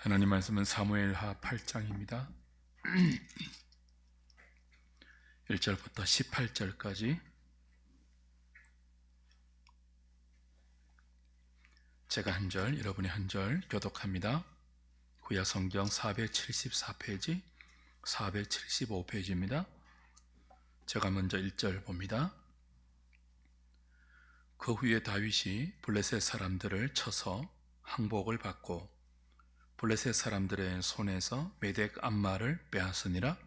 하나님 말씀은 사무엘하 8장입니다. 1절부터 18절까지 제가 한 절, 여러분이 한 절 교독합니다. 구약 성경 474페이지, 475페이지입니다. 제가 먼저 1절 봅니다. 그 후에 다윗이 블레셋 사람들을 쳐서 항복을 받고 블레셋 사람들의 손에서 메덱 암마를 빼앗으니라.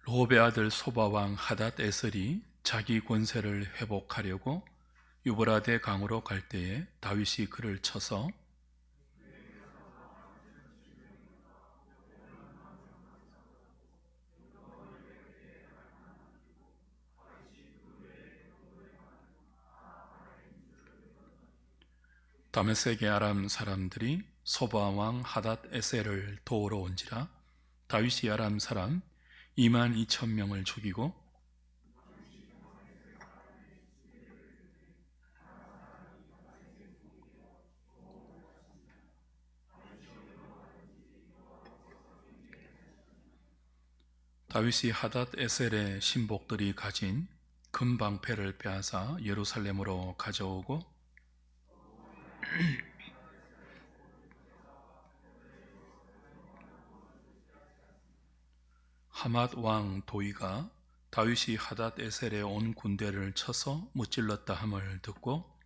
르홉의 아들 소바왕 하닷 에셀이 자기 권세를 회복하려고 유브라데 강으로 갈 때에 다윗이 그를 쳐서 다메섹의 아람 사람들이 소바왕 하닷 에셀을 도우러 온지라. 다윗이 아람 사람 22,000명을 죽이고 다윗이 하닷 에셀의 신복들이 가진 금방패를 빼앗아 예루살렘으로 가져오고 하맛 왕 도이가 다윗이 하닷 에셀의 온 군대를 쳐서 무찔렀다 함을 듣고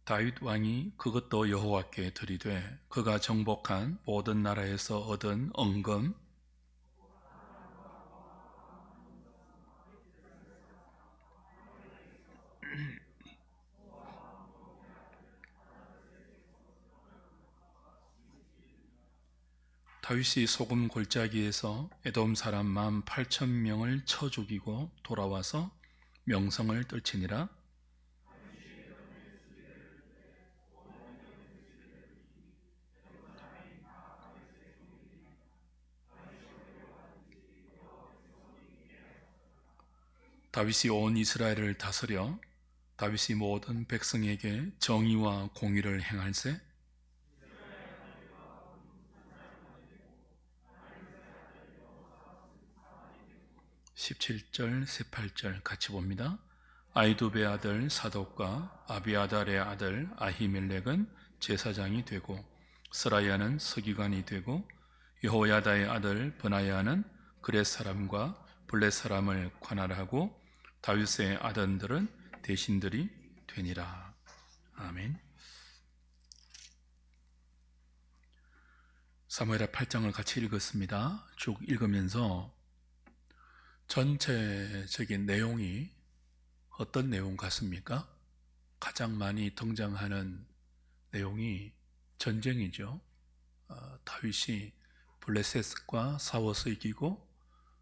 다윗 왕이 그것도 여호와께 드리되 그가 정복한 모든 나라에서 얻은 언금 다윗이 소금 골짜기에서 에돔 사람 18,000명을 쳐 죽이고 돌아와서 명성을 떨치니라. 다윗이 온 이스라엘을 다스려 다윗이 모든 백성에게 정의와 공의를 행할세. 17절, 18절 같이 봅니다. 아이두베 아들 사독과 아비아달의 아들 아히멜렉은 제사장이 되고 스라야는 서기관이 되고 여호야다의 아들 브나야는 그렛 사람과 블렛 사람을 관할하고 다윗의 아들들은 대신들이 되니라. 아멘. 사무엘하 8장을 같이 읽었습니다. 쭉 읽으면서 전체적인 내용이 어떤 내용 같습니까? 가장 많이 등장하는 내용이 전쟁이죠. 다윗이 블레셋과 싸워서 이기고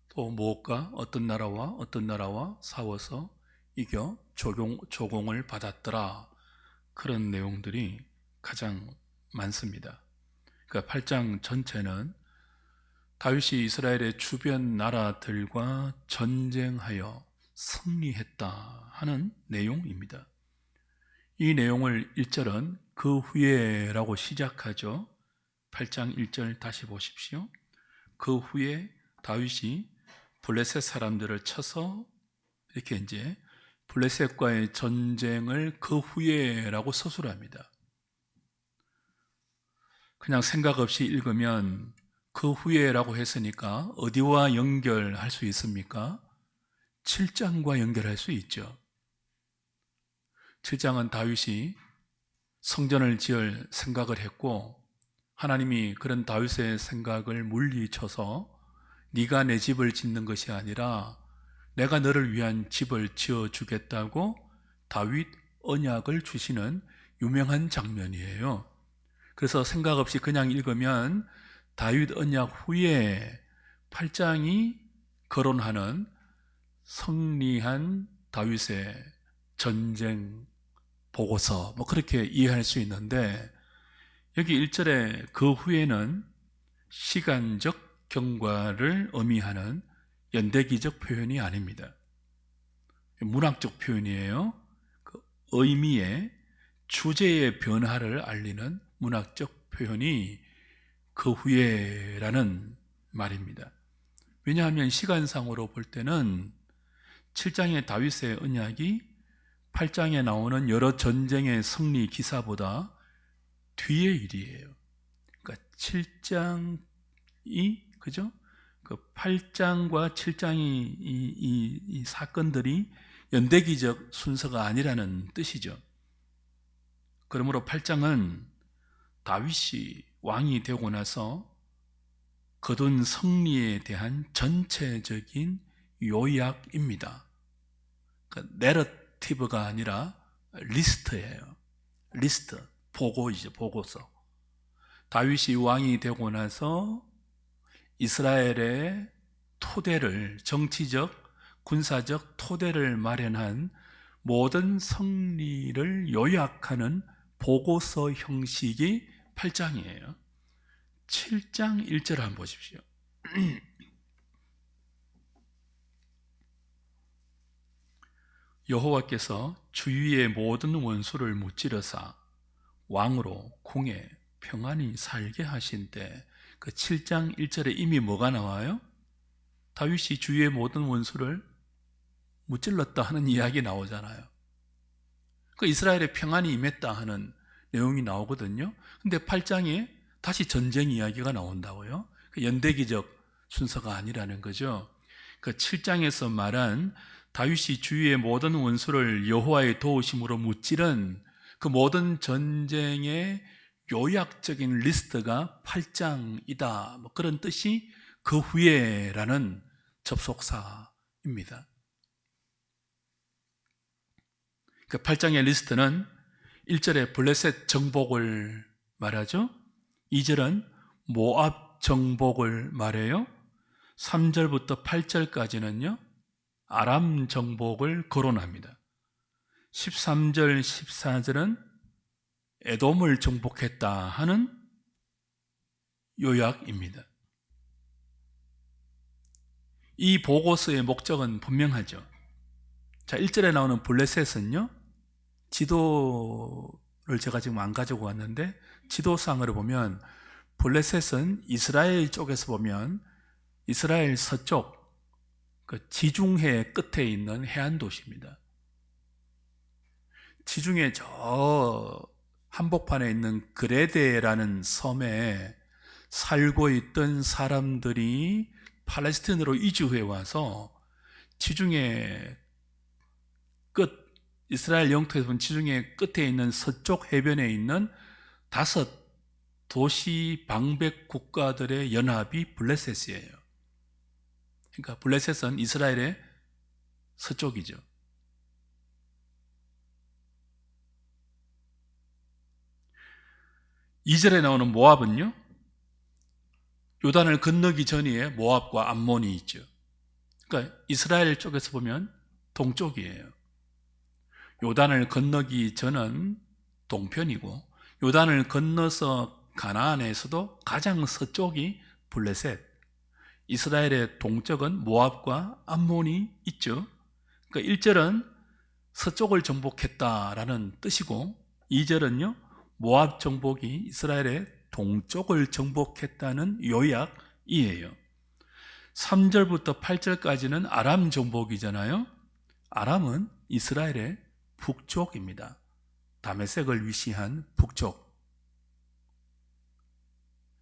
또 무엇과 어떤 나라와 싸워서 이겨 조공을 받았더라. 그런 내용들이 가장 많습니다. 그러니까 8장 전체는 다윗이 이스라엘의 주변 나라들과 전쟁하여 승리했다 하는 내용입니다. 이 내용을 1절은 그 후에라고 시작하죠. 8장 1절 다시 보십시오. 그 후에 다윗이 블레셋 사람들을 쳐서 이렇게 이제 블레셋과의 전쟁을 그 후에라고 서술합니다. 그냥 생각 없이 읽으면 그 후에라고 했으니까 어디와 연결할 수 있습니까? 7장과 연결할 수 있죠. 7장은 다윗이 성전을 지을 생각을 했고 하나님이 그런 다윗의 생각을 물리쳐서 네가 내 집을 짓는 것이 아니라 내가 너를 위한 집을 지어주겠다고 다윗 언약을 주시는 유명한 장면이에요. 그래서 생각 없이 그냥 읽으면 다윗 언약 후에 8장이 거론하는 승리한 다윗의 전쟁 보고서 그렇게 이해할 수 있는데, 여기 1절에 그 후에는 시간적 경과를 의미하는 연대기적 표현이 아닙니다. 문학적 표현이에요. 그 의미의 주제의 변화를 알리는 문학적 표현이 그 후에라는 말입니다. 왜냐하면 시간상으로 볼 때는 7장의 다윗의 언약이 8장에 나오는 여러 전쟁의 승리 기사보다 뒤의 일이에요. 그러니까 7장이, 그죠? 그 8장과 7장이 이 사건들이 연대기적 순서가 아니라는 뜻이죠. 그러므로 8장은 다윗이 왕이 되고 나서 거둔 승리에 대한 전체적인 요약입니다. 그러니까 내러티브가 아니라 리스트예요. 리스트, 보고이죠, 보고서. 다윗이 왕이 되고 나서 이스라엘의 토대를, 정치적, 군사적 토대를 마련한 모든 승리를 요약하는 보고서 형식이 8장이에요. 7장 1절 한번 보십시오. 여호와께서 주위의 모든 원수를 무찌르사 왕으로 궁에 평안히 살게 하신 때, 그 7장 1절에 이미 뭐가 나와요? 다윗이 주위의 모든 원수를 무찔렀다 하는 이야기 나오잖아요. 그 이스라엘의 평안이 임했다 하는 내용이 나오거든요. 근데 8장에 다시 전쟁 이야기가 나온다고요. 그 연대기적 순서가 아니라는 거죠. 그 7장에서 말한 다윗이 주위의 모든 원수를 여호와의 도우심으로 무찌른 그 모든 전쟁의 요약적인 리스트가 8장이다. 그런 뜻이 그 후에라는 접속사입니다. 그 8장의 리스트는 1절에 블레셋 정복을 말하죠. 2절은 모압 정복을 말해요. 3절부터 8절까지는요, 아람 정복을 거론합니다. 13절, 14절은 에돔을 정복했다 하는 요약입니다. 이 보고서의 목적은 분명하죠. 자, 1절에 나오는 블레셋은요, 지도를 제가 지금 안 가지고 왔는데, 지도상으로 보면 블레셋은 이스라엘 쪽에서 보면 이스라엘 서쪽 그 지중해 끝에 있는 해안 도시입니다. 지중해 저 한복판에 있는 그레데라는 섬에 살고 있던 사람들이 팔레스틴으로 이주해 와서 지중해 끝, 이스라엘 영토에서 본 지중해 끝에 있는 서쪽 해변에 있는 5 도시 방백 국가들의 연합이 블레셋이에요. 그러니까 블레셋은 이스라엘의 서쪽이죠. 이절에 나오는 모압은요, 요단을 건너기 전에 모압과 암몬이 있죠. 그러니까 이스라엘 쪽에서 보면 동쪽이에요. 요단을 건너기 전은 동편이고, 요단을 건너서 가나안에서도 가장 서쪽이 블레셋, 이스라엘의 동쪽은 모압과 암몬이 있죠. 그러니까 1절은 서쪽을 정복했다라는 뜻이고, 2절은요, 모압 정복이 이스라엘의 동쪽을 정복했다는 요약이에요. 3절부터 8절까지는 아람 정복이잖아요. 아람은 이스라엘의 북쪽입니다. 다메섹을 위시한 북쪽.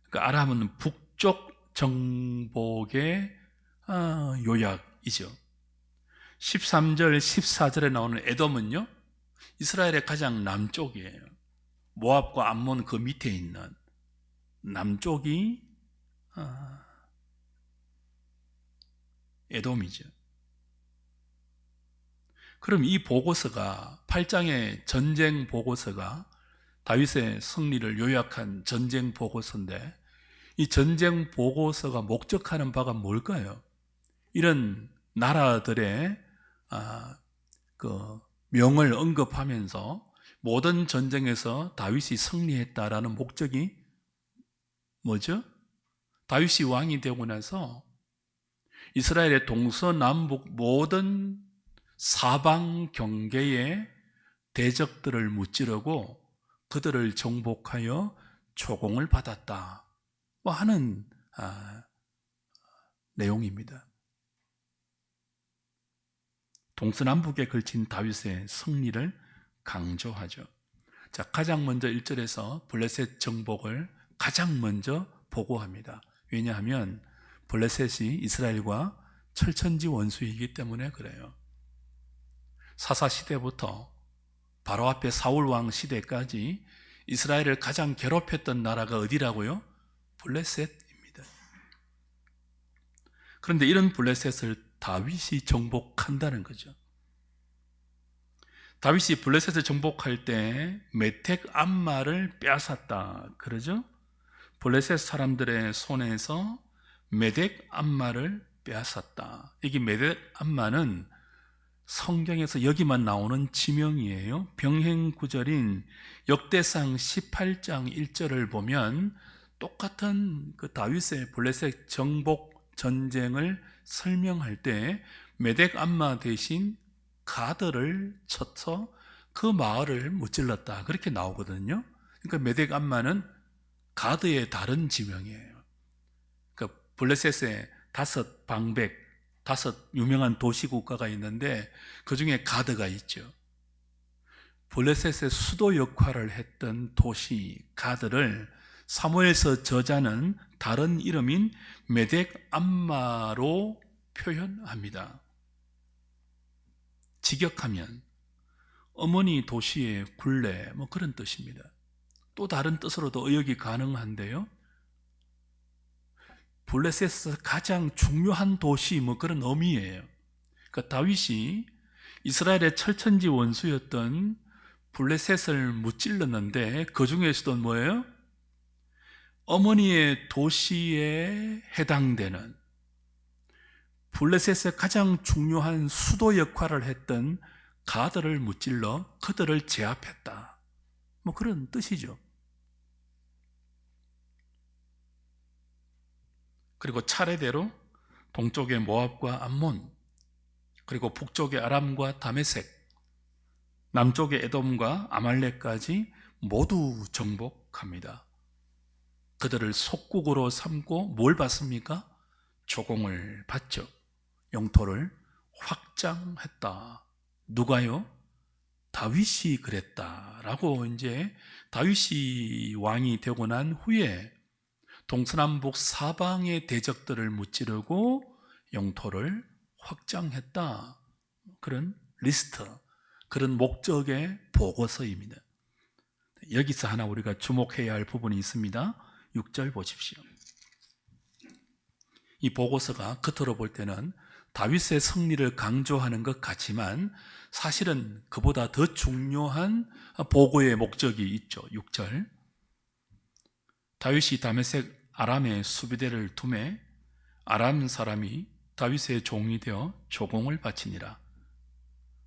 그러니까 아람은 북쪽 정복의 요약이죠. 13절, 14절에 나오는 에돔은요, 이스라엘의 가장 남쪽이에요. 모압과 암몬 그 밑에 있는 남쪽이 에돔이죠. 그럼 이 보고서가 8장의 전쟁 보고서가 다윗의 승리를 요약한 전쟁 보고서인데 이 전쟁 보고서가 목적하는 바가 뭘까요? 이런 나라들의 그 명을 언급하면서 모든 전쟁에서 다윗이 승리했다라는 목적이 뭐죠? 다윗이 왕이 되고 나서 이스라엘의 동서남북 모든 사방 경계의 대적들을 무찌르고 그들을 정복하여 조공을 받았다 하는 내용입니다. 동서남북에 걸친 다윗의 승리를 강조하죠. 자, 가장 먼저 1절에서 블레셋 정복을 가장 먼저 보고합니다. 왜냐하면 블레셋이 이스라엘과 철천지 원수이기 때문에 그래요. 사사 시대부터 바로 앞에 사울 왕 시대까지 이스라엘을 가장 괴롭혔던 나라가 어디라고요? 블레셋입니다. 그런데 이런 블레셋을 다윗이 정복한다는 거죠. 다윗이 블레셋을 정복할 때 메텍 암마를 빼앗았다 그러죠? 블레셋 사람들의 손에서 메덱 암마를 빼앗았다. 이게 메덱 암마는 성경에서 여기만 나오는 지명이에요. 병행 구절인 역대상 18장 1절을 보면 똑같은 그 다윗의 블레셋 정복 전쟁을 설명할 때 메덱 암마 대신 가드를 쳐서 그 마을을 무찔렀다 그렇게 나오거든요. 그러니까 메덱 암마는 가드의 다른 지명이에요. 그러니까 블레셋의 5 방백, 5 유명한 도시 국가가 있는데 그 중에 가드가 있죠. 블레셋의 수도 역할을 했던 도시 가드를 사무엘서 저자는 다른 이름인 메덱 암마로 표현합니다. 직역하면 어머니 도시의 굴레 그런 뜻입니다. 또 다른 뜻으로도 의역이 가능한데요. 블레셋에서 가장 중요한 도시 그런 의미예요. 그러니까 다윗이 이스라엘의 철천지 원수였던 블레셋을 무찔렀는데 그 중에서도 뭐예요? 어머니의 도시에 해당되는 블레셋의 가장 중요한 수도 역할을 했던 가드를 무찔러 그들을 제압했다. 그런 뜻이죠. 그리고 차례대로 동쪽의 모압과 암몬, 그리고 북쪽의 아람과 다메섹, 남쪽의 에돔과 아말렉까지 모두 정복합니다. 그들을 속국으로 삼고 뭘 받습니까? 조공을 받죠. 영토를 확장했다. 누가요? 다윗이 그랬다라고 이제 다윗이 왕이 되고 난 후에 동서남북 사방의 대적들을 무찌르고 영토를 확장했다. 그런 리스트, 그런 목적의 보고서입니다. 여기서 하나 우리가 주목해야 할 부분이 있습니다. 6절 보십시오. 이 보고서가 겉으로 볼 때는 다윗의 승리를 강조하는 것 같지만 사실은 그보다 더 중요한 보고의 목적이 있죠. 6절. 다윗이 다메섹 아람의 수비대를 두매 아람 사람이 다윗의 종이 되어 조공을 바치니라.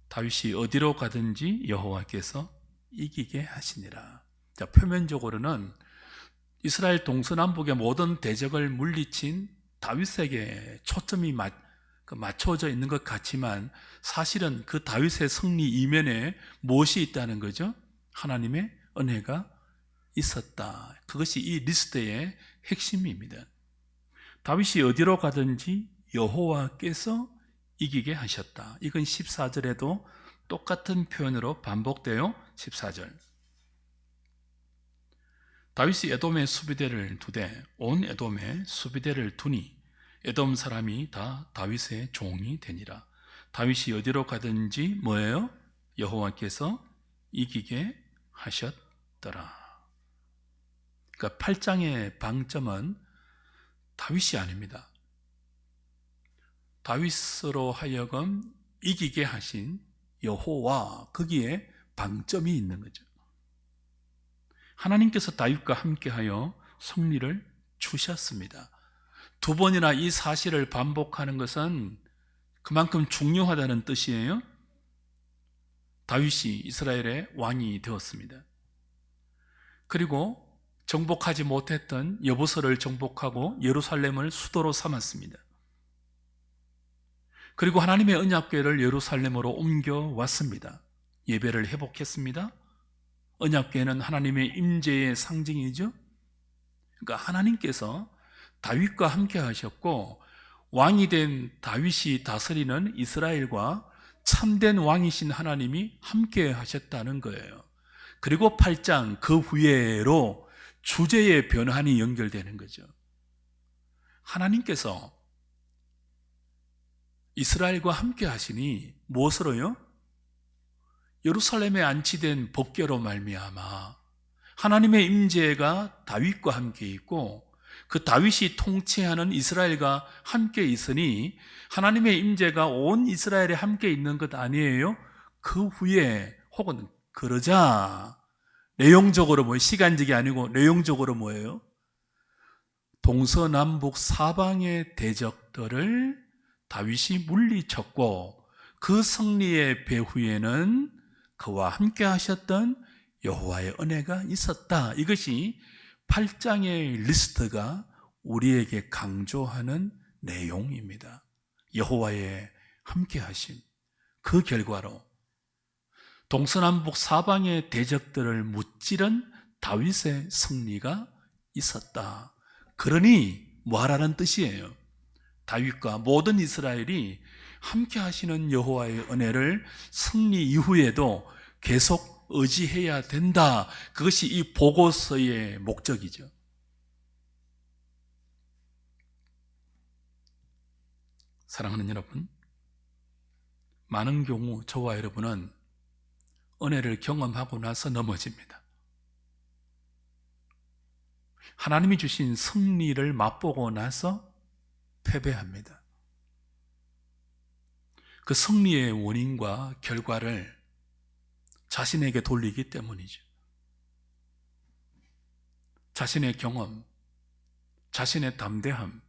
다윗이 어디로 가든지 여호와께서 이기게 하시니라. 자, 표면적으로는 이스라엘 동서남북의 모든 대적을 물리친 다윗에게 초점이 맞춰져 있는 것 같지만 사실은 그 다윗의 승리 이면에 무엇이 있다는 거죠? 하나님의 은혜가 있었다. 그것이 이 리스트의 핵심입니다. 다윗이 어디로 가든지 여호와께서 이기게 하셨다. 이건 14절에도 똑같은 표현으로 반복돼요. 14절. 다윗이 에돔의 수비대를 두되 온 에돔에 수비대를 두니 에돔 사람이 다 다윗의 종이 되니라. 다윗이 어디로 가든지 뭐예요? 여호와께서 이기게 하셨더라. 그러니까 8장의 방점은 다윗이 아닙니다. 다윗으로 하여금 이기게 하신 여호와, 거기에 방점이 있는 거죠. 하나님께서 다윗과 함께하여 승리를 주셨습니다. 두 번이나 이 사실을 반복하는 것은 그만큼 중요하다는 뜻이에요. 다윗이 이스라엘의 왕이 되었습니다. 그리고 정복하지 못했던 여부서를 정복하고 예루살렘을 수도로 삼았습니다. 그리고 하나님의 언약궤를 예루살렘으로 옮겨왔습니다. 예배를 회복했습니다. 언약궤는 하나님의 임재의 상징이죠. 그러니까 하나님께서 다윗과 함께 하셨고, 왕이 된 다윗이 다스리는 이스라엘과 참된 왕이신 하나님이 함께 하셨다는 거예요. 그리고 8장 그 후에로 주제의 변환이 연결되는 거죠. 하나님께서 이스라엘과 함께 하시니 무엇으로요? 예루살렘에 안치된 법궤로 말미암아 하나님의 임재가 다윗과 함께 있고, 그 다윗이 통치하는 이스라엘과 함께 있으니 하나님의 임재가 온 이스라엘에 함께 있는 것 아니에요? 그 후에 혹은 그러자 내용적으로 뭐예요? 시간적이 아니고 내용적으로 뭐예요? 동서남북 사방의 대적들을 다윗이 물리쳤고, 그 승리의 배후에는 그와 함께 하셨던 여호와의 은혜가 있었다. 이것이 8장의 리스트가 우리에게 강조하는 내용입니다. 여호와의 함께 하심, 그 결과로 동서남북 사방의 대적들을 무찌른 다윗의 승리가 있었다. 그러니 뭐하라는 뜻이에요? 다윗과 모든 이스라엘이 함께 하시는 여호와의 은혜를 승리 이후에도 계속 의지해야 된다. 그것이 이 보고서의 목적이죠. 사랑하는 여러분, 많은 경우 저와 여러분은 은혜를 경험하고 나서 넘어집니다. 하나님이 주신 승리를 맛보고 나서 패배합니다. 그 승리의 원인과 결과를 자신에게 돌리기 때문이죠. 자신의 경험, 자신의 담대함,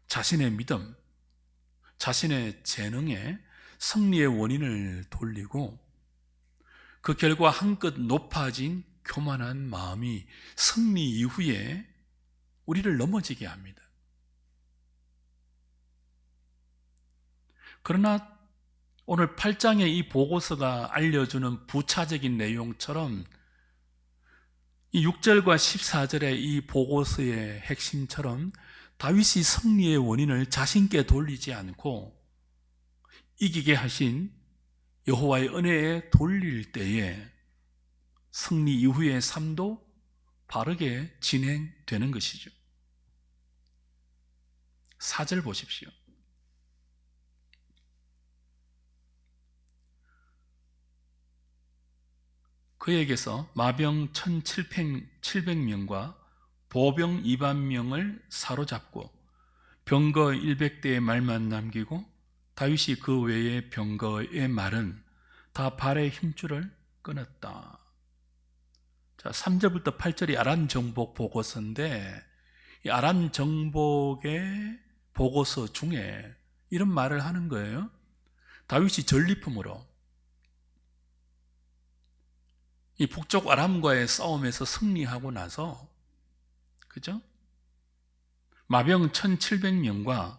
자신의 믿음, 자신의 재능에 승리의 원인을 돌리고, 그 결과 한껏 높아진 교만한 마음이 승리 이후에 우리를 넘어지게 합니다. 그러나 오늘 8장의 이 보고서가 알려주는 부차적인 내용처럼 이 6절과 14절의 이 보고서의 핵심처럼 다윗이 승리의 원인을 자신께 돌리지 않고 이기게 하신 여호와의 은혜에 돌릴 때에 승리 이후의 삶도 바르게 진행되는 것이죠. 4절 보십시오. 그에게서 마병 1700명과 보병 20000명을 사로잡고 병거 100대의 말만 남기고, 다윗이 그 외의 병거의 말은 다 발의 힘줄을 끊었다. 자, 3절부터 8절이 아람 정복 보고서인데, 이 아람 정복의 보고서 중에 이런 말을 하는 거예요. 다윗이 전리품으로 이 북쪽 아람과의 싸움에서 승리하고 나서, 그죠? 마병 1700명과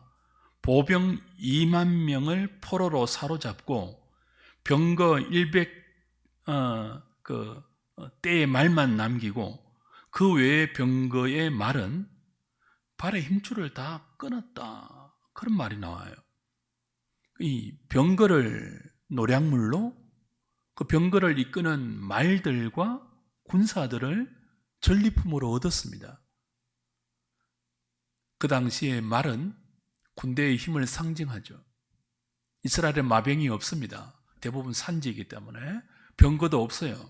보병 20000명을 포로로 사로잡고 병거 100대의 말만 남기고 그 외의 병거의 말은 발의 힘줄을 다 끊었다. 그런 말이 나와요. 이 병거를 노량물로, 그 병거를 이끄는 말들과 군사들을 전리품으로 얻었습니다. 그 당시에 말은 군대의 힘을 상징하죠. 이스라엘에 마병이 없습니다. 대부분 산지이기 때문에 병거도 없어요.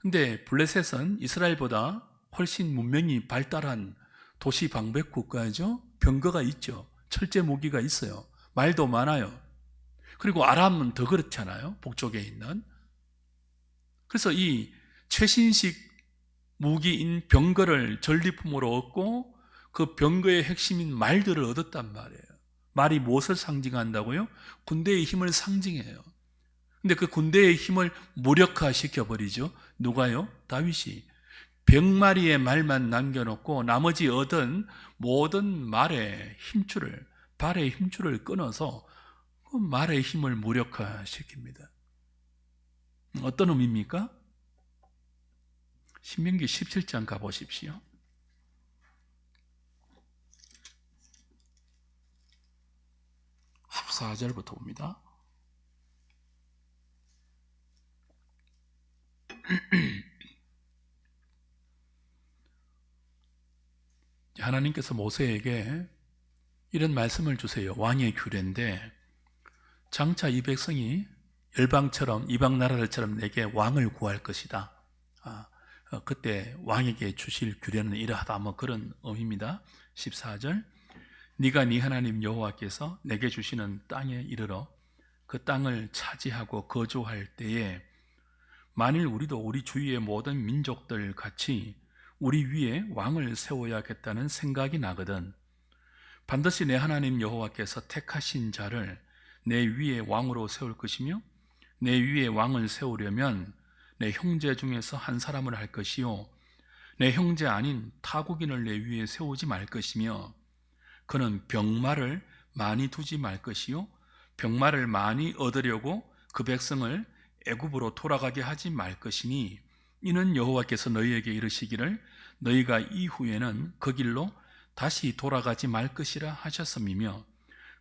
근데 블레셋은 이스라엘보다 훨씬 문명이 발달한 도시 방백 국가죠. 병거가 있죠. 철제 무기가 있어요. 말도 많아요. 그리고 아람은 더 그렇잖아요. 북쪽에 있는. 그래서 이 최신식 무기인 병거를 전리품으로 얻고 그 병거의 핵심인 말들을 얻었단 말이에요. 말이 무엇을 상징한다고요? 군대의 힘을 상징해요. 근데 그 군대의 힘을 무력화시켜버리죠. 누가요? 다윗이. 100마리의 말만 남겨놓고 나머지 얻은 모든 말의 힘줄을, 발의 힘줄을 끊어서 그 말의 힘을 무력화시킵니다. 어떤 의미입니까? 신명기 17장 가보십시오. 14절부터 봅니다. 하나님께서 모세에게 이런 말씀을 주세요. 왕의 규례인데 장차 이 백성이 열방처럼 이방 나라들처럼 내게 왕을 구할 것이다. 그때 왕에게 주실 규례는 이러하다. 뭐 그런 의미입니다. 14절 네가 네 하나님 여호와께서 내게 주시는 땅에 이르러 그 땅을 차지하고 거주할 때에 만일 우리도 우리 주위의 모든 민족들 같이 우리 위에 왕을 세워야겠다는 생각이 나거든. 반드시 내 하나님 여호와께서 택하신 자를 내 위에 왕으로 세울 것이며 내 위에 왕을 세우려면 내 형제 중에서 한 사람을 할 것이요 내 형제 아닌 타국인을 내 위에 세우지 말 것이며 그는 병마를 많이 두지 말 것이요 병마를 많이 얻으려고 그 백성을 애굽으로 돌아가게 하지 말 것이니 이는 여호와께서 너희에게 이르시기를 너희가 이후에는 그 길로 다시 돌아가지 말 것이라 하셨음이며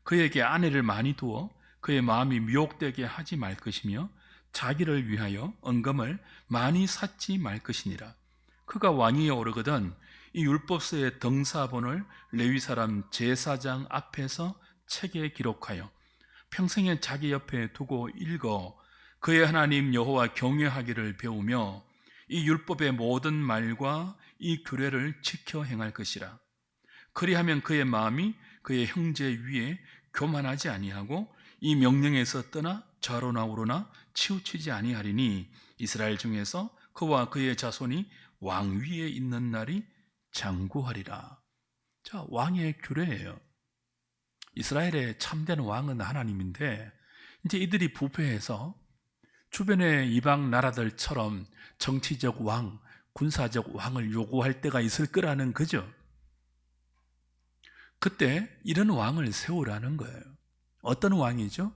그에게 아내를 많이 두어 그의 마음이 미혹되게 하지 말 것이며 자기를 위하여 은금을 많이 샀지 말 것이니라. 그가 왕위에 오르거든 이 율법서의 등사본을 레위 사람 제사장 앞에서 책에 기록하여 평생에 자기 옆에 두고 읽어 그의 하나님 여호와 경외하기를 배우며 이 율법의 모든 말과 이 규례를 지켜 행할 것이라. 그리하면 그의 마음이 그의 형제 위에 교만하지 아니하고 이 명령에서 떠나 좌로나 우로나 치우치지 아니하리니 이스라엘 중에서 그와 그의 자손이 왕 위에 있는 날이 장구하리라. 자, 왕의 규례예요. 이스라엘의 참된 왕은 하나님인데 이제 이들이 부패해서 주변의 이방 나라들처럼 정치적 왕, 군사적 왕을 요구할 때가 있을 거라는 거죠. 그때 이런 왕을 세우라는 거예요. 어떤 왕이죠?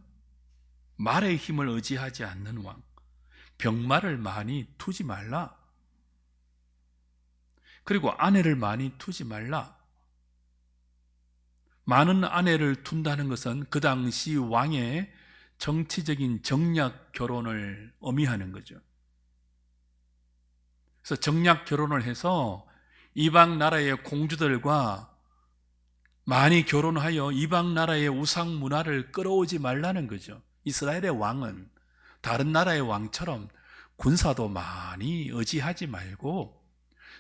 말의 힘을 의지하지 않는 왕. 병마를 많이 두지 말라. 그리고 아내를 많이 두지 말라. 많은 아내를 둔다는 것은 그 당시 왕의 정치적인 정략 결혼을 의미하는 거죠. 그래서 정략 결혼을 해서 이방 나라의 공주들과 많이 결혼하여 이방 나라의 우상 문화를 끌어오지 말라는 거죠. 이스라엘의 왕은 다른 나라의 왕처럼 군사도 많이 의지하지 말고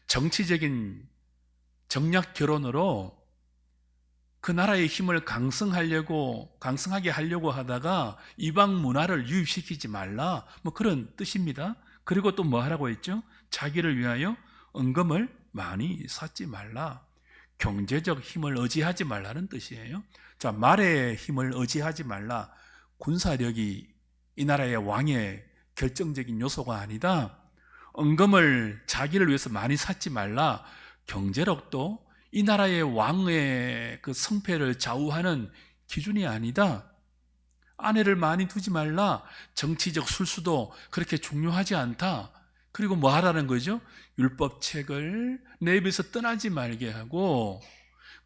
정치적인 정략 결혼으로 그 나라의 힘을 강성하게 하려고 하다가 이방 문화를 유입시키지 말라. 뭐 그런 뜻입니다. 그리고 또 뭐 하라고 했죠? 자기를 위하여 은금을 많이 쌓지 말라. 경제적 힘을 의지하지 말라는 뜻이에요. 자, 말의 힘을 의지하지 말라. 군사력이 이 나라의 왕의 결정적인 요소가 아니다. 은금을 자기를 위해서 많이 쌓지 말라. 경제력도 이 나라의 왕의 그 성패를 좌우하는 기준이 아니다. 아내를 많이 두지 말라. 정치적 술수도 그렇게 중요하지 않다. 그리고 뭐 하라는 거죠? 율법책을 내 입에서 떠나지 말게 하고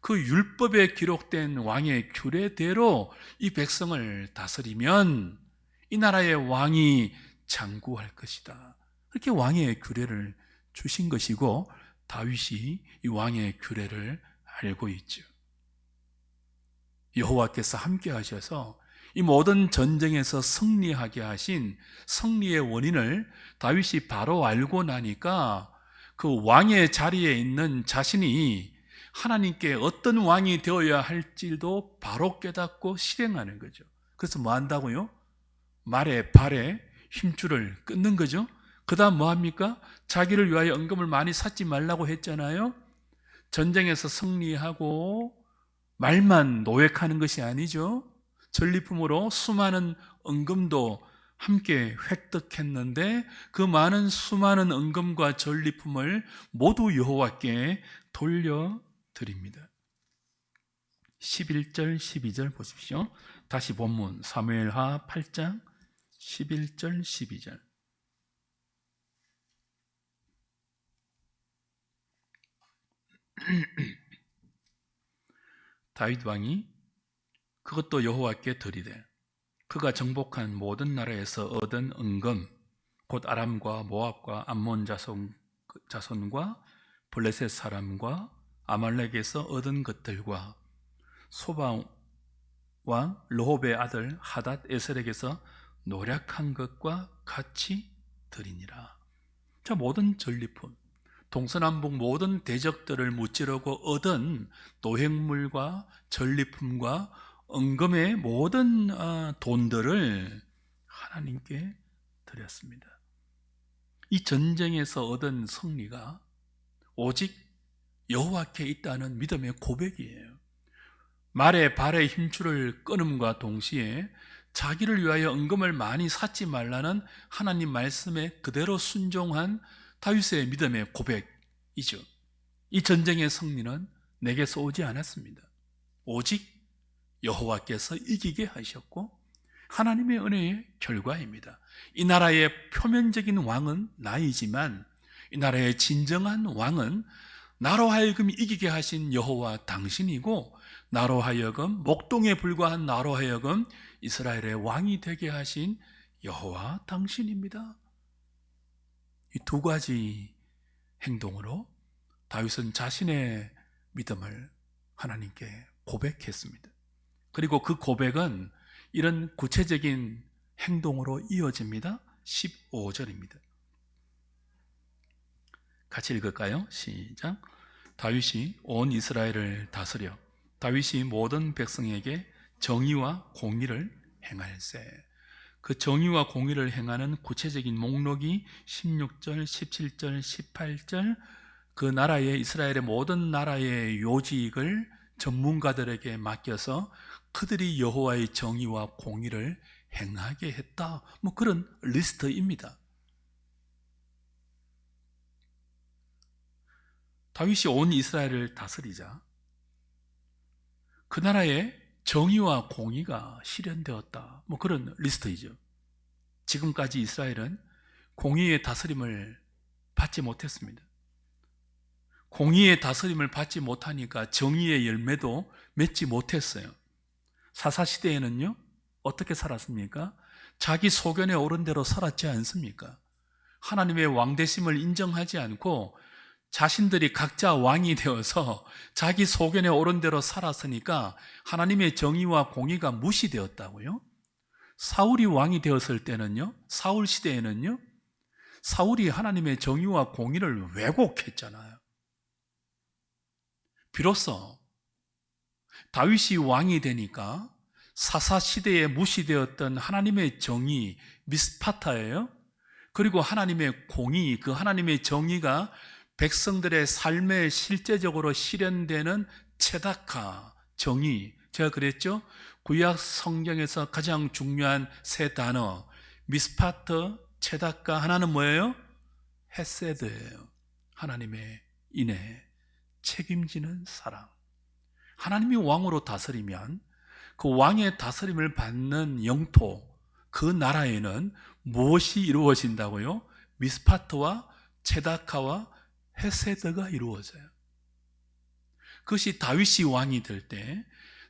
그 율법에 기록된 왕의 규례대로 이 백성을 다스리면 이 나라의 왕이 장구할 것이다. 그렇게 왕의 규례를 주신 것이고 다윗이 이 왕의 규례를 알고 있죠. 여호와께서 함께 하셔서 이 모든 전쟁에서 승리하게 하신 승리의 원인을 다윗이 바로 알고 나니까 그 왕의 자리에 있는 자신이 하나님께 어떤 왕이 되어야 할지도 바로 깨닫고 실행하는 거죠. 그래서 뭐 한다고요? 말에 발에 힘줄을 끊는 거죠. 그 다음 뭐 합니까? 자기를 위하여 은금을 많이 쌓지 말라고 했잖아요. 전쟁에서 승리하고 말만 노획하는 것이 아니죠. 전리품으로 수많은 은금도 함께 획득했는데 그 많은 수많은 은금과 전리품을 모두 여호와께 돌려드립니다. 11절 12절 보십시오. 다시 본문 사무엘하 8장 11절 12절. 다윗 왕이 그것도 여호와께 드리되 그가 정복한 모든 나라에서 얻은 은금 곧 아람과 모압과 암몬 자손과 블레셋 사람과 아말렉에서 얻은 것들과 소바 왕 르홉의 아들 하닷 에셀에게서 노력한 것과 같이 드리니라. 자, 모든 전리품, 동서남북 모든 대적들을 무찌르고 얻은 노획물과 전리품과 은금의 모든 돈들을 하나님께 드렸습니다. 이 전쟁에서 얻은 승리가 오직 여호와께 있다는 믿음의 고백이에요. 말에 발에 힘줄을 끊음과 동시에 자기를 위하여 은금을 많이 쌓지 말라는 하나님 말씀에 그대로 순종한 다윗의 믿음의 고백이죠. 이 전쟁의 승리는 내게서 오지 않았습니다. 오직 여호와께서 이기게 하셨고 하나님의 은혜의 결과입니다. 이 나라의 표면적인 왕은 나이지만 이 나라의 진정한 왕은 나로 하여금 이기게 하신 여호와 당신이고 나로 하여금 목동에 불과한 나로 하여금 이스라엘의 왕이 되게 하신 여호와 당신입니다. 이 두 가지 행동으로 다윗은 자신의 믿음을 하나님께 고백했습니다. 그리고 그 고백은 이런 구체적인 행동으로 이어집니다. 15절입니다. 같이 읽을까요? 시작. 다윗이 온 이스라엘을 다스려 다윗이 모든 백성에게 정의와 공의를 행할세. 그 정의와 공의를 행하는 구체적인 목록이 16절, 17절, 18절 그 나라의 이스라엘의 모든 나라의 요직을 전문가들에게 맡겨서 그들이 여호와의 정의와 공의를 행하게 했다. 뭐 그런 리스트입니다. 다윗이 온 이스라엘을 다스리자 그 나라에 정의와 공의가 실현되었다. 뭐 그런 리스트이죠. 지금까지 이스라엘은 공의의 다스림을 받지 못했습니다. 공의의 다스림을 받지 못하니까 정의의 열매도 맺지 못했어요. 사사시대에는요, 어떻게 살았습니까? 자기 소견에 옳은 대로 살았지 않습니까? 하나님의 왕되심을 인정하지 않고 자신들이 각자 왕이 되어서 자기 소견에 옳은 대로 살았으니까 하나님의 정의와 공의가 무시되었다고요? 사울이 왕이 되었을 때는요, 사울 시대에는요, 사울이 하나님의 정의와 공의를 왜곡했잖아요. 비로소 다윗이 왕이 되니까 사사시대에 무시되었던 하나님의 정의, 미스파타예요. 그리고 하나님의 공의, 그 하나님의 정의가 백성들의 삶에 실제적으로 실현되는 체다카, 정의. 제가 그랬죠? 구약 성경에서 가장 중요한 세 단어, 미스파트, 체다카, 하나는 뭐예요? 헤세드예요. 하나님의 인애, 책임지는 사랑. 하나님이 왕으로 다스리면 그 왕의 다스림을 받는 영토, 그 나라에는 무엇이 이루어진다고요? 미스파트와 체다카와 헤세드가 이루어져요. 그것이 다윗이 왕이 될 때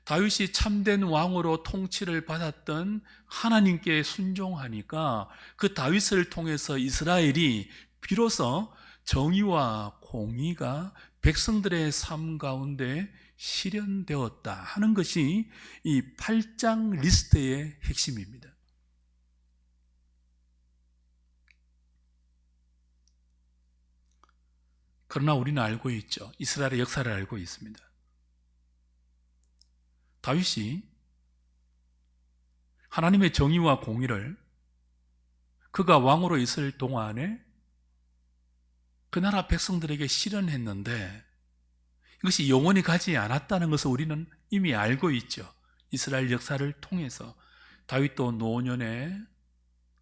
다윗이 참된 왕으로 통치를 받았던 하나님께 순종하니까 그 다윗을 통해서 이스라엘이 비로소 정의와 공의가 백성들의 삶 가운데 실현되었다 하는 것이 이 8장 리스트의 핵심입니다. 그러나 우리는 알고 있죠. 이스라엘의 역사를 알고 있습니다. 다윗이 하나님의 정의와 공의를 그가 왕으로 있을 동안에 그 나라 백성들에게 실현했는데 이것이 영원히 가지 않았다는 것을 우리는 이미 알고 있죠. 이스라엘 역사를 통해서 다윗도 노년에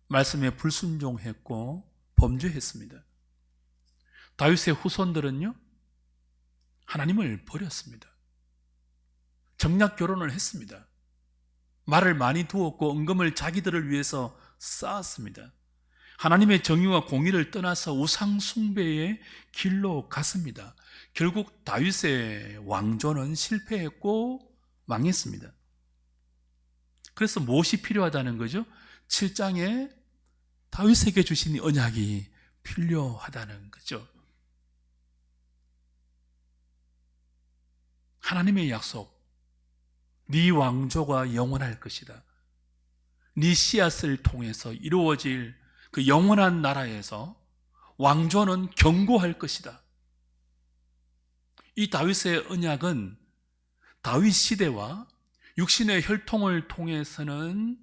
말씀에 불순종했고 범죄했습니다. 다윗의 후손들은요, 하나님을 버렸습니다. 정략 결혼을 했습니다. 말을 많이 두었고 은금을 자기들을 위해서 쌓았습니다. 하나님의 정의와 공의를 떠나서 우상 숭배의 길로 갔습니다. 결국 다윗의 왕조는 실패했고 망했습니다. 그래서 무엇이 필요하다는 거죠? 7장에 다윗에게 주신 언약이 필요하다는 거죠. 하나님의 약속, 네 왕조가 영원할 것이다. 네 씨앗을 통해서 이루어질 그 영원한 나라에서 왕조는 견고할 것이다. 이 다윗의 언약은 다윗 시대와 육신의 혈통을 통해서는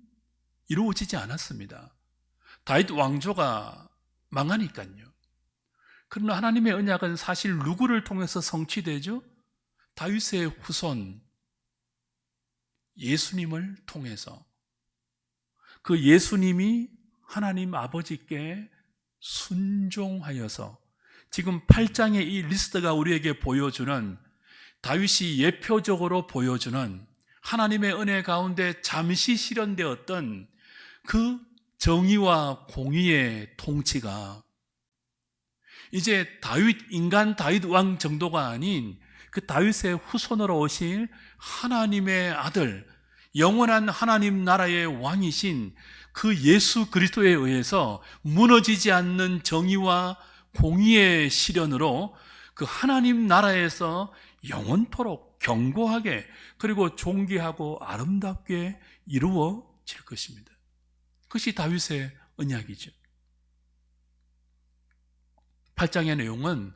이루어지지 않았습니다. 다윗 왕조가 망하니까요. 그러나 하나님의 언약은 사실 누구를 통해서 성취되죠? 다윗의 후손 예수님을 통해서. 그 예수님이 하나님 아버지께 순종하여서 지금 8장의 이 리스트가 우리에게 보여주는, 다윗이 예표적으로 보여주는 하나님의 은혜 가운데 잠시 실현되었던 그 정의와 공의의 통치가 이제 인간 다윗 왕 정도가 아닌 그 다윗의 후손으로 오실 하나님의 아들, 영원한 하나님 나라의 왕이신 그 예수 그리스도에 의해서 무너지지 않는 정의와 공의의 실현으로 그 하나님 나라에서 영원토록 견고하게 그리고 존귀하고 아름답게 이루어질 것입니다. 그것이 다윗의 언약이죠. 8장의 내용은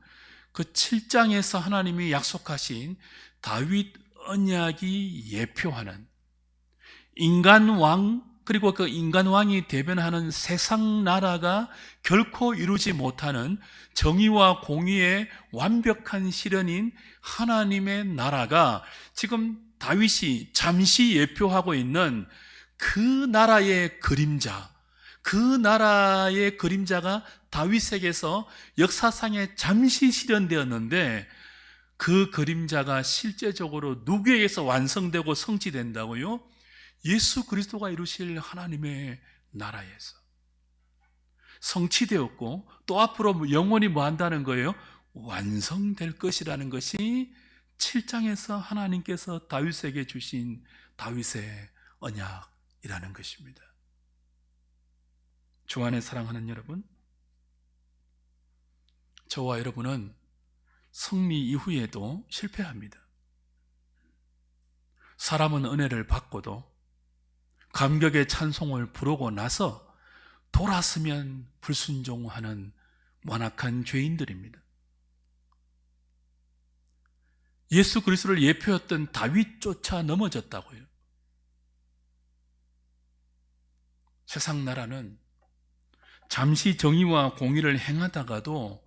그 7장에서 하나님이 약속하신 다윗 언약이 예표하는 인간 왕, 그리고 그 인간 왕이 대변하는 세상 나라가 결코 이루지 못하는 정의와 공의의 완벽한 실현인 하나님의 나라가 지금 다윗이 잠시 예표하고 있는 그 나라의 그림자, 그 나라의 그림자가 다윗에게서 역사상에 잠시 실현되었는데 그 그림자가 실제적으로 누구에게서 완성되고 성취된다고요? 예수 그리스도가 이루실 하나님의 나라에서 성취되었고 또 앞으로 영원히 뭐 한다는 거예요? 완성될 것이라는 것이 7장에서 하나님께서 다윗에게 주신 다윗의 언약이라는 것입니다. 주 안에 사랑하는 여러분, 저와 여러분은 승리 이후에도 실패합니다. 사람은 은혜를 받고도 감격의 찬송을 부르고 나서 돌았으면 불순종하는 완악한 죄인들입니다. 예수 그리스도를 예표했던 다윗조차 넘어졌다고요. 세상 나라는 잠시 정의와 공의를 행하다가도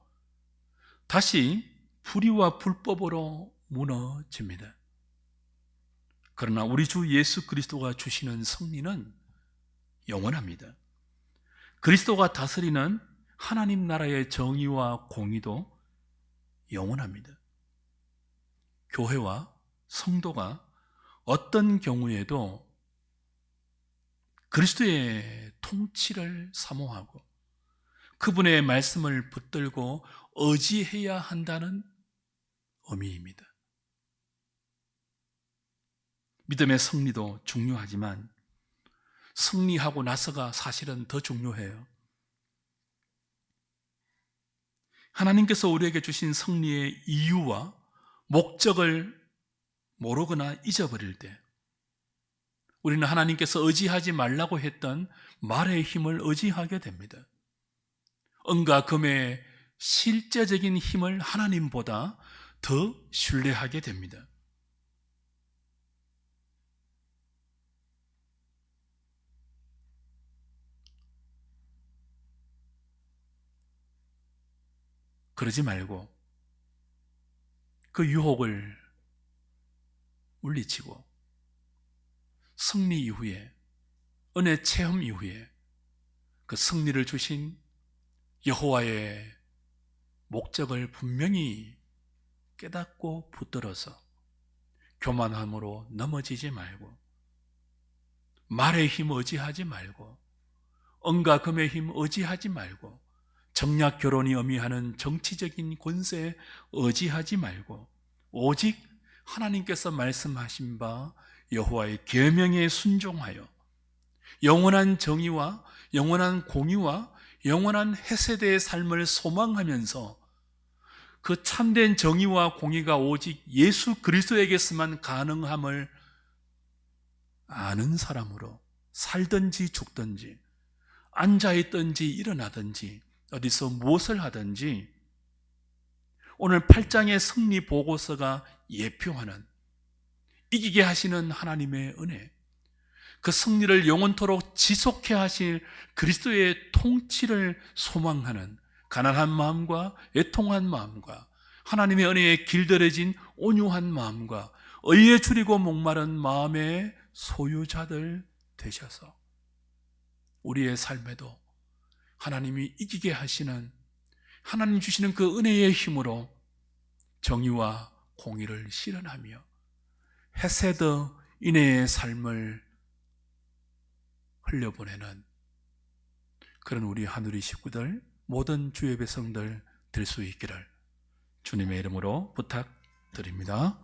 다시 불의와 불법으로 무너집니다. 그러나 우리 주 예수 그리스도가 주시는 승리는 영원합니다. 그리스도가 다스리는 하나님 나라의 정의와 공의도 영원합니다. 교회와 성도가 어떤 경우에도 그리스도의 통치를 사모하고 그분의 말씀을 붙들고 의지해야 한다는 의미입니다. 믿음의 승리도 중요하지만 승리하고 나서가 사실은 더 중요해요. 하나님께서 우리에게 주신 승리의 이유와 목적을 모르거나 잊어버릴 때 우리는 하나님께서 의지하지 말라고 했던 말의 힘을 의지하게 됩니다. 은과 금의 실제적인 힘을 하나님보다 더 신뢰하게 됩니다. 그러지 말고 그 유혹을 물리치고 승리 이후에, 은혜 체험 이후에 그 승리를 주신 여호와의 목적을 분명히 깨닫고 붙들어서 교만함으로 넘어지지 말고, 말의 힘 의지하지 말고, 은과 금의 힘 의지하지 말고, 정략 결혼이 의미하는 정치적인 권세에 의지하지 말고, 오직 하나님께서 말씀하신 바 여호와의 계명에 순종하여 영원한 정의와 영원한 공의와 영원한 헤세드의 삶을 소망하면서 그 참된 정의와 공의가 오직 예수 그리스도에게서만 가능함을 아는 사람으로 살든지 죽든지, 앉아있든지 일어나든지, 어디서 무엇을 하든지, 오늘 8장의 승리 보고서가 예표하는 이기게 하시는 하나님의 은혜, 그 승리를 영원토록 지속해 하실 그리스도의 통치를 소망하는 가난한 마음과 애통한 마음과 하나님의 은혜에 길들여진 온유한 마음과 의에 줄이고 목마른 마음의 소유자들 되셔서 우리의 삶에도 하나님이 이기게 하시는, 하나님 주시는 그 은혜의 힘으로 정의와 공의를 실현하며 헤세드 인애의 삶을 흘려보내는 그런 우리 하늘의 식구들, 모든 주의 백성들 될 수 있기를 주님의 이름으로 부탁드립니다.